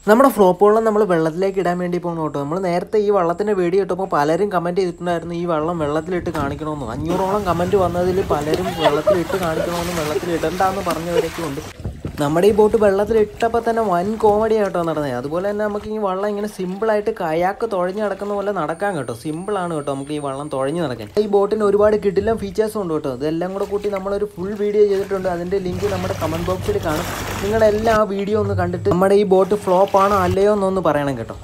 നമ്മുടെ ഫ്ലോപ്പ് വെള്ളം നമ്മൾ വെള്ളത്തിലേക്ക് ഇടാൻ വേണ്ടി പോകുന്നു കേട്ടോ. നമ്മൾ നേരത്തെ ഈ വള്ളത്തിൻ്റെ വീഡിയോ ഇട്ടപ്പോൾ പലരും കമൻറ്റ് ചെയ്തിട്ടുണ്ടായിരുന്നു ഈ വെള്ളം വെള്ളത്തിലിട്ട് കാണിക്കണമെന്ന്. 500ഓളം കമൻറ്റ് വന്നതിൽ പലരും വെള്ളത്തിലിട്ട് കാണിക്കണമെന്നും വെള്ളത്തിലിടണ്ടെന്ന് പറഞ്ഞവരൊക്കെ ഉണ്ട്. നമ്മുടെ ഈ ബോട്ട് വെള്ളത്തിലിട്ടപ്പോൾ തന്നെ വൻ കോമഡി കേട്ടോ നടന്നത്. അതുപോലെ തന്നെ നമുക്ക് ഈ വള്ളം ഇങ്ങനെ സിമ്പിളായിട്ട് കയാക്ക് തുഴഞ്ഞ് നടക്കുന്ന പോലെ നടക്കാൻ കേട്ടോ. സിമ്പിളാണ് കേട്ടോ നമുക്ക് ഈ വള്ളം തുഴഞ്ഞ് നടക്കാൻ. ഈ ബോട്ടിന് ഒരുപാട് കിടിലം ഫീച്ചേഴ്സും ഉണ്ട് കേട്ടോ. ഇതെല്ലാം കൂടെ കൂട്ടി നമ്മളൊരു ഫുൾ വീഡിയോ ചെയ്തിട്ടുണ്ട്. അതിൻ്റെ ലിങ്ക് നമ്മുടെ കമൻറ്റ് ബോക്സിൽ കാണും. നിങ്ങളെല്ലാം ആ വീഡിയോ ഒന്ന് കണ്ടിട്ട് നമ്മുടെ ഈ ബോട്ട് ഫ്ലോപ്പ് ആണോ അല്ലയോ എന്നൊന്ന് പറയണം കേട്ടോ.